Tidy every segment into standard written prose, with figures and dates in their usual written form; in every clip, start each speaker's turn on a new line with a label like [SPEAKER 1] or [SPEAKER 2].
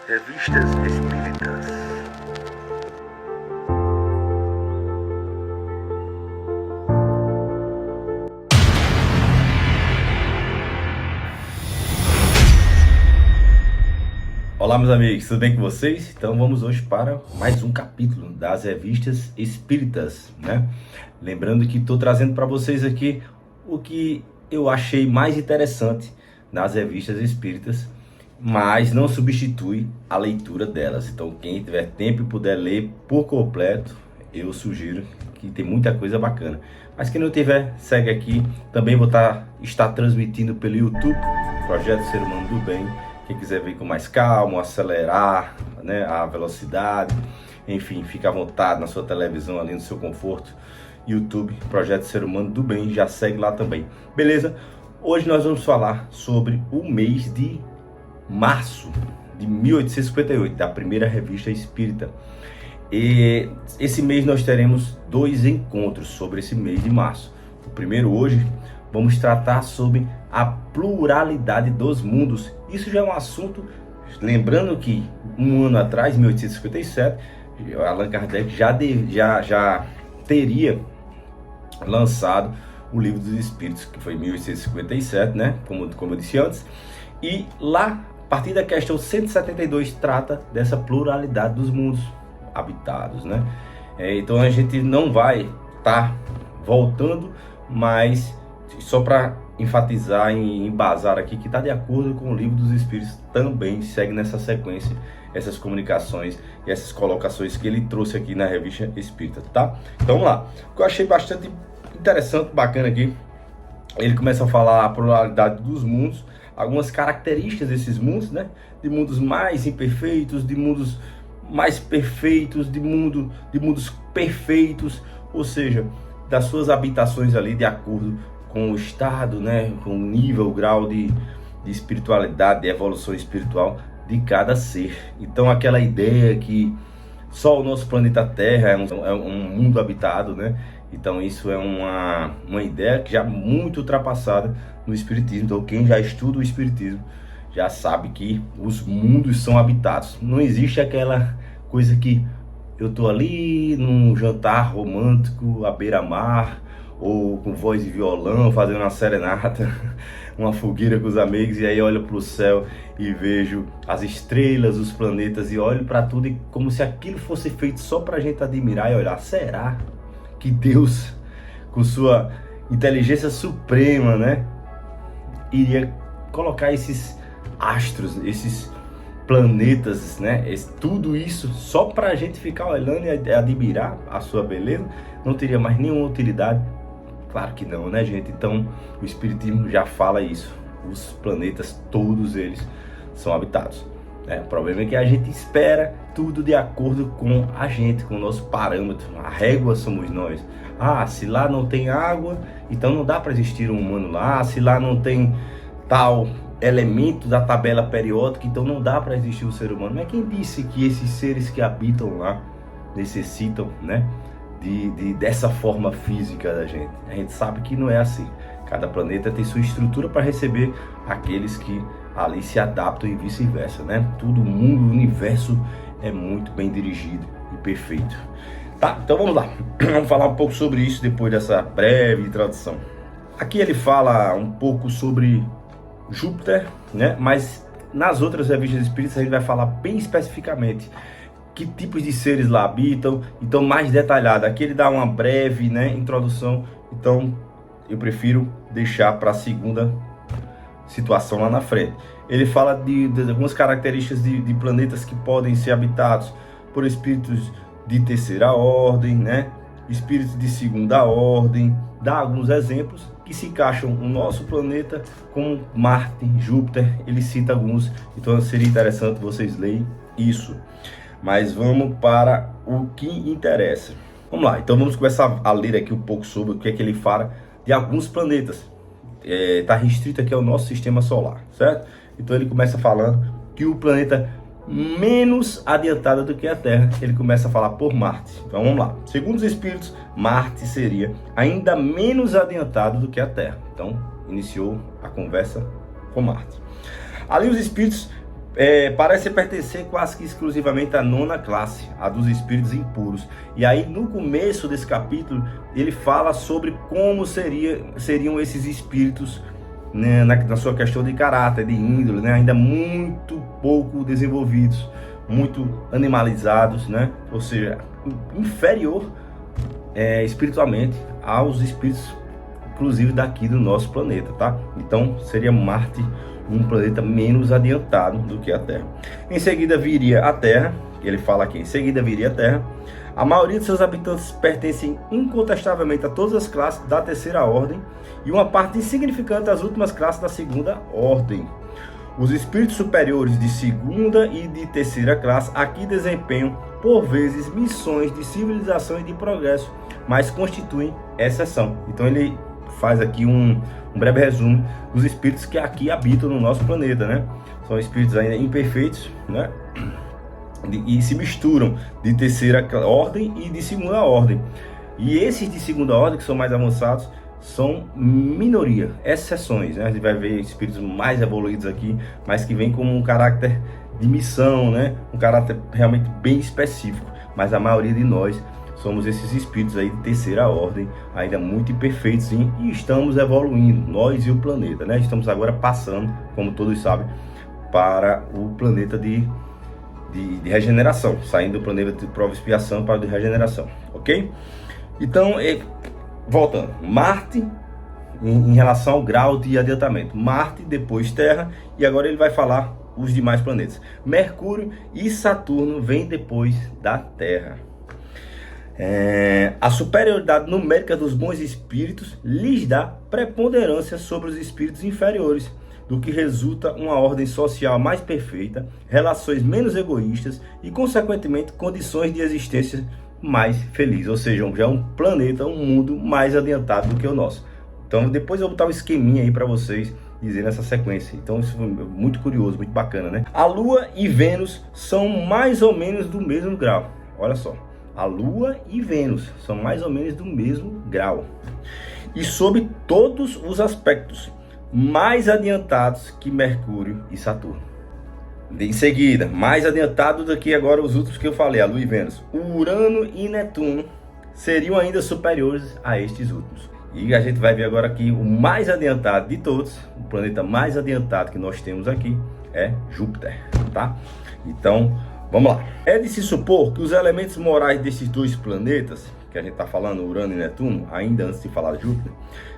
[SPEAKER 1] Revistas Espíritas.
[SPEAKER 2] Olá, meus amigos, tudo bem com vocês? Então vamos hoje para mais um capítulo das Revistas Espíritas, né? Lembrando que estou trazendo para vocês aqui o que eu achei mais interessante nas Revistas Espíritas, mas não substitui a leitura delas. Então quem tiver tempo e puder ler por completo, eu sugiro, que tem muita coisa bacana. Mas quem não tiver, segue aqui. Também vou estar transmitindo pelo YouTube, Projeto Ser Humano do Bem. Quem quiser ver com mais calma, acelerar, né, a velocidade, enfim, fica à vontade na sua televisão, ali no seu conforto. YouTube, Projeto Ser Humano do Bem, já segue lá também. Beleza? Hoje nós vamos falar sobre o mês de março de 1858, da primeira revista espírita. E esse mês nós teremos dois encontros sobre esse mês de março. O primeiro hoje, vamos tratar sobre a pluralidade dos mundos. Isso já é um assunto, lembrando que um ano atrás, 1857, Allan Kardec já teria lançado o Livro dos Espíritos, que foi em 1857, né? Como eu disse antes. E lá, a partir da questão 172, trata dessa pluralidade dos mundos habitados, né? Então a gente não vai estar voltando, mas só para enfatizar e embasar aqui que está de acordo com o Livro dos Espíritos, também segue nessa sequência essas comunicações e essas colocações que ele trouxe aqui na Revista Espírita, tá? Então vamos lá. O que eu achei bastante interessante, bacana aqui, ele começa a falar a pluralidade dos mundos, algumas características desses mundos, né? De mundos mais imperfeitos, de mundos mais perfeitos, de mundos perfeitos, ou seja, das suas habitações ali de acordo com o estado, né, com o nível, o grau de espiritualidade, de evolução espiritual de cada ser. Então aquela ideia que só o nosso planeta Terra é um mundo habitado, né? Então isso é uma ideia que já muito ultrapassada no Espiritismo. Então quem já estuda o Espiritismo já sabe que os mundos são habitados. Não existe aquela coisa que eu tô ali num jantar romântico à beira-mar, ou com voz e violão, fazendo uma serenata, uma fogueira com os amigos, e aí olho para o céu e vejo as estrelas, os planetas, e olho para tudo e como se aquilo fosse feito só para a gente admirar e olhar. Será que Deus, com sua inteligência suprema, né, iria colocar esses astros, esses planetas, né, tudo isso só para a gente ficar olhando e admirar a sua beleza? Não teria mais nenhuma utilidade? Claro que não, né, gente? Então o Espiritismo já fala isso. Os planetas, todos eles são habitados, né? O problema é que a gente espera tudo de acordo com a gente, com o nosso parâmetro. A régua somos nós. Ah, se lá não tem água, então não dá para existir um humano lá. Se lá não tem tal elemento da tabela periódica, então não dá para existir um ser humano. Mas quem disse que esses seres que habitam lá necessitam, né, dessa forma física da gente? A gente sabe que não é assim. Cada planeta tem sua estrutura para receber aqueles que ali se adaptam e vice-versa, né? Todo o mundo, o universo é muito bem dirigido e perfeito. Tá, então vamos lá. Vamos falar um pouco sobre isso depois dessa breve introdução. Aqui ele fala um pouco sobre Júpiter, né? Mas nas outras revistas espíritas a gente vai falar bem especificamente que tipos de seres lá habitam, então mais detalhado. Aqui ele dá uma breve, né, introdução, então eu prefiro deixar para a segunda situação lá na frente. Ele fala de algumas características de planetas que podem ser habitados por espíritos de terceira ordem, né, espíritos de segunda ordem, dá alguns exemplos que se encaixam no nosso planeta, como Marte, Júpiter, ele cita alguns, então seria interessante vocês lerem isso. Mas vamos para o que interessa. Vamos lá, então vamos começar a ler aqui um pouco sobre o que é que ele fala de alguns planetas. Está restrito aqui ao nosso sistema solar, certo? Então ele começa falando que o planeta menos adiantado do que a Terra, ele começa a falar por Marte. Então vamos lá. Segundo os espíritos, Marte seria ainda menos adiantado do que a Terra. Então iniciou a conversa com Marte. Ali os espíritos parece pertencer quase que exclusivamente à nona classe, a dos espíritos impuros. E aí no começo desse capítulo ele fala sobre como seriam esses espíritos, né, na sua questão de caráter, de índole, né, ainda muito pouco desenvolvidos, muito animalizados, né, ou seja, inferior espiritualmente aos espíritos, inclusive daqui do nosso planeta, tá? Então seria Marte um planeta menos adiantado do que a Terra. Em seguida viria a Terra, ele fala aqui, em seguida viria a Terra. A maioria de seus habitantes pertencem incontestavelmente a todas as classes da terceira ordem e uma parte insignificante às últimas classes da segunda ordem. Os espíritos superiores de segunda e de terceira classe aqui desempenham, por vezes, missões de civilização e de progresso, mas constituem exceção. Então ele faz aqui um breve resumo dos espíritos que aqui habitam no nosso planeta, né? São espíritos ainda imperfeitos, né? E se misturam de terceira ordem e de segunda ordem. E esses de segunda ordem, que são mais avançados, são minoria, exceções, né? A gente vai ver espíritos mais evoluídos aqui, mas que vêm com um caráter de missão, né? Um caráter realmente bem específico. Mas a maioria de nós somos esses espíritos aí de terceira ordem, ainda muito imperfeitos, sim, e estamos evoluindo, nós e o planeta, né? Estamos agora passando, como todos sabem, para o planeta de regeneração, saindo do planeta de prova e expiação para o de regeneração, ok? Então, voltando, Marte, em relação ao grau de adiantamento, Marte, depois Terra, e agora ele vai falar os demais planetas. Mercúrio e Saturno vêm depois da Terra. A superioridade numérica dos bons espíritos lhes dá preponderância sobre os espíritos inferiores, do que resulta uma ordem social mais perfeita, relações menos egoístas e, consequentemente, condições de existência mais felizes. Ou seja, já é um planeta, um mundo mais adiantado do que o nosso. Então, depois eu vou botar um esqueminha aí para vocês dizendo essa sequência. Então, isso foi muito curioso, muito bacana, né? A Lua e Vênus são mais ou menos do mesmo grau. Olha só. A Lua e Vênus são mais ou menos do mesmo grau. E sob todos os aspectos, mais adiantados que Mercúrio e Saturno. Em seguida, mais adiantado do que agora os outros que eu falei, a Lua e Vênus. Urano e Netuno seriam ainda superiores a estes últimos. E a gente vai ver agora aqui o mais adiantado de todos, o planeta mais adiantado que nós temos aqui é Júpiter, tá? Então, vamos lá. É de se supor que os elementos morais desses dois planetas, que a gente está falando, Urano e Netuno, ainda antes de falar de Júpiter,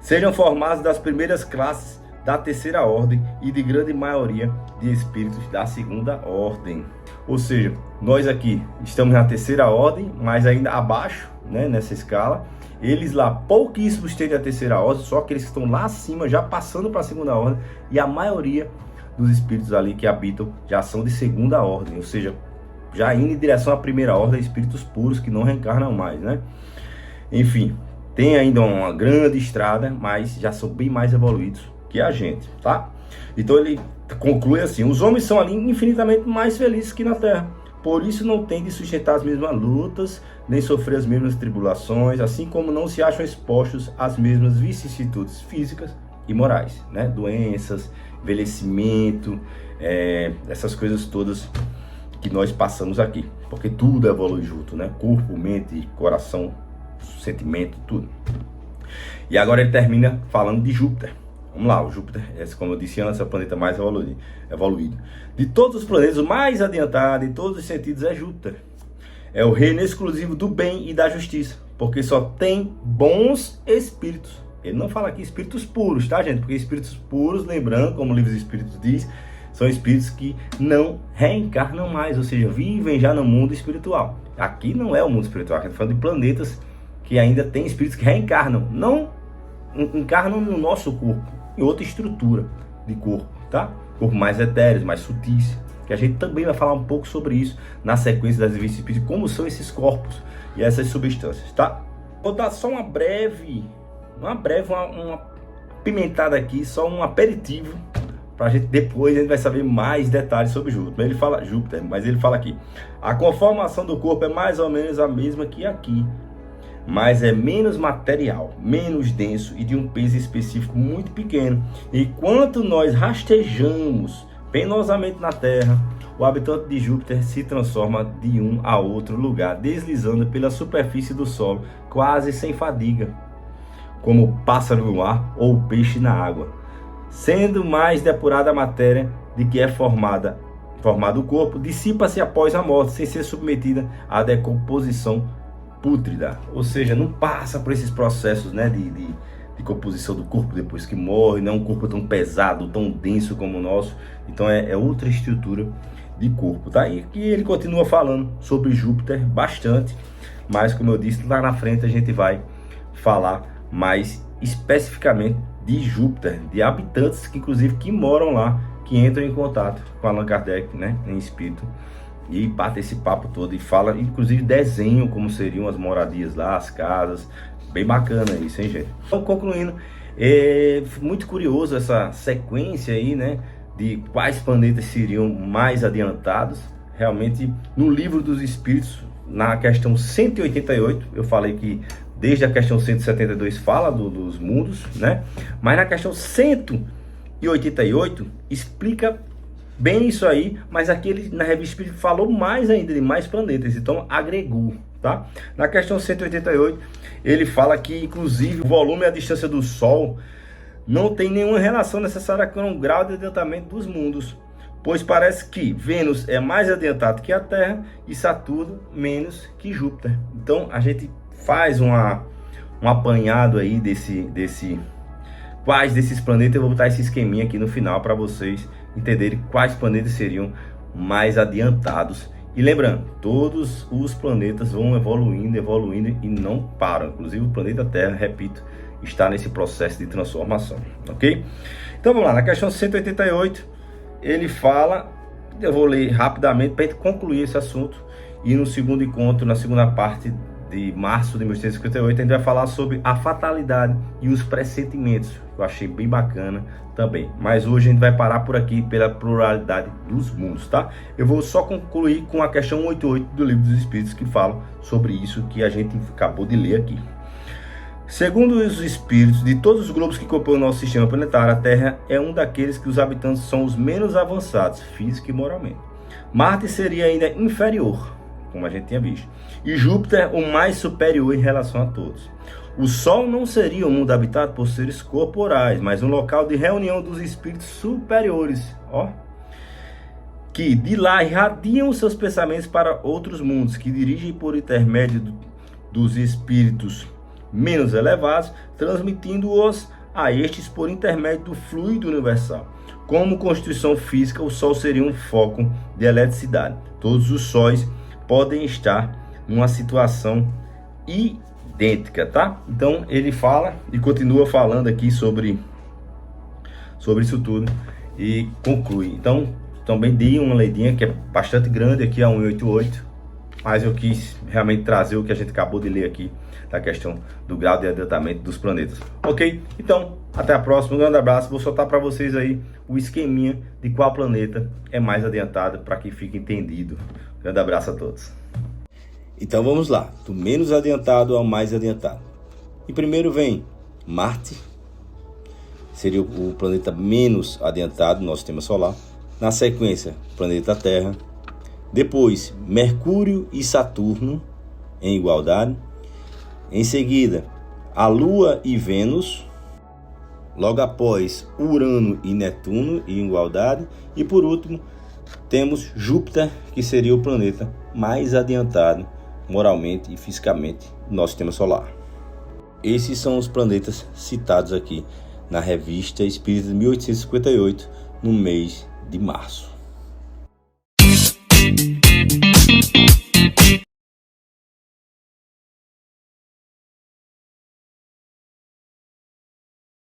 [SPEAKER 2] sejam formados das primeiras classes da terceira ordem e de grande maioria de espíritos da segunda ordem. Ou seja, nós aqui estamos na terceira ordem, mas ainda abaixo, né, nessa escala. Eles lá, pouquíssimos têm a terceira ordem, só aqueles que estão lá acima, já passando para a segunda ordem, e a maioria dos espíritos ali que habitam já são de segunda ordem, ou seja, já indo em direção à primeira ordem, espíritos puros que não reencarnam mais, né? Enfim, tem ainda uma grande estrada, mas já são bem mais evoluídos que a gente, tá? Então ele conclui assim: os homens são ali infinitamente mais felizes que na Terra, por isso não têm de sustentar as mesmas lutas, nem sofrer as mesmas tribulações, assim como não se acham expostos às mesmas vicissitudes físicas e morais, né? Doenças, envelhecimento, essas coisas todas que nós passamos aqui, porque tudo evolui junto, né? Corpo, mente, coração, sentimento, tudo. E agora ele termina falando de Júpiter. Vamos lá, o Júpiter, como eu disse antes, é o planeta mais evoluído. De todos os planetas, o mais adiantado em todos os sentidos é Júpiter. É o reino exclusivo do bem e da justiça, porque só tem bons espíritos. Ele não fala aqui espíritos puros, tá, gente? Porque espíritos puros, lembrando, como o livro dos Espíritos diz, são espíritos que não reencarnam mais, ou seja, vivem já no mundo espiritual. Aqui não é o mundo espiritual, a gente está falando de planetas que ainda tem espíritos que reencarnam, não encarnam no nosso corpo, em outra estrutura de corpo, tá? Corpo mais etéreos, mais sutis, que a gente também vai falar um pouco sobre isso na sequência das vivências espíritas, como são esses corpos e essas substâncias, tá? Vou dar só uma pimentada aqui, só um aperitivo, pra gente depois a gente vai saber mais detalhes sobre Júpiter. Mas ele fala aqui: a conformação do corpo é mais ou menos a mesma que aqui, mas é menos material, menos denso e de um peso específico muito pequeno. Enquanto nós rastejamos penosamente na Terra, o habitante de Júpiter se transforma de um a outro lugar, deslizando pela superfície do solo, quase sem fadiga, como o pássaro no ar ou o peixe na água, sendo mais depurada a matéria de que é formado o corpo, dissipa-se após a morte, sem ser submetida à decomposição pútrida. Ou seja, não passa por esses processos, né, de composição do corpo depois que morre. Não é um corpo tão pesado, tão denso como o nosso. Então é outra estrutura de corpo, tá? E ele continua falando sobre Júpiter bastante, mas como eu disse, lá na frente a gente vai falar mais especificamente de Júpiter, de habitantes que inclusive que moram lá, que entram em contato com Allan Kardec, né, em espírito, e bate esse papo todo e fala, inclusive desenham como seriam as moradias lá, as casas. Bem bacana isso, hein, gente? Então, concluindo, é muito curioso essa sequência aí, né, de quais planetas seriam mais adiantados. Realmente, no Livro dos Espíritos, na questão 188, eu falei que desde a questão 172 fala dos mundos, né? Mas na questão 188 explica bem isso aí, mas aqui ele, na Revista Espírita, falou mais ainda de mais planetas, então agregou, tá? Na questão 188, ele fala que inclusive o volume e a distância do Sol não tem nenhuma relação necessária com o grau de adiantamento dos mundos, pois parece que Vênus é mais adiantado que a Terra e Saturno menos que Júpiter. Então a gente faz um apanhado aí quais desses planetas. Eu vou botar esse esqueminha aqui no final para vocês entenderem quais planetas seriam mais adiantados. E lembrando, todos os planetas vão evoluindo e não param. Inclusive o planeta Terra, repito, está nesse processo de transformação, ok? Então vamos lá, na questão 188, ele fala, eu vou ler rapidamente para concluir esse assunto, e no segundo encontro, na segunda parte de março de 1858, a gente vai falar sobre a fatalidade e os pressentimentos. Eu achei bem bacana também, mas hoje a gente vai parar por aqui pela pluralidade dos mundos, tá? Eu vou só concluir com a questão 188 do Livro dos Espíritos, que fala sobre isso que a gente acabou de ler aqui. Segundo os espíritos, de todos os globos que compõem o nosso sistema planetário, a Terra é um daqueles que os habitantes são os menos avançados, física e moralmente. Marte seria ainda inferior, como a gente tinha visto, e Júpiter o mais superior em relação a todos. O Sol não seria um mundo habitado por seres corporais, mas um local de reunião dos espíritos superiores, que de lá irradiam seus pensamentos para outros mundos, que dirigem por intermédio dos espíritos menos elevados, transmitindo-os a estes por intermédio do fluido universal. Como constituição física, o Sol seria um foco de eletricidade. Todos os sóis podem estar numa situação idêntica, tá? Então ele fala e continua falando aqui sobre isso tudo e conclui. Então também dei uma leidinha que é bastante grande aqui, a 188, mas eu quis realmente trazer o que a gente acabou de ler aqui, da questão do grau de adiantamento dos planetas. Ok? Então, até a próxima, um grande abraço. Vou soltar para vocês aí o esqueminha de qual planeta é mais adiantado, para que fique entendido. Grande abraço a todos. Então vamos lá, do menos adiantado ao mais adiantado. E primeiro vem Marte, seria o planeta menos adiantado do nosso sistema solar. Na sequência, o planeta Terra. Depois, Mercúrio e Saturno em igualdade. Em seguida, a Lua e Vênus. Logo após, Urano e Netuno em igualdade. E por último, temos Júpiter, que seria o planeta mais adiantado moralmente e fisicamente do nosso sistema solar. Esses são os planetas citados aqui na Revista Espírita de 1858, no mês de março.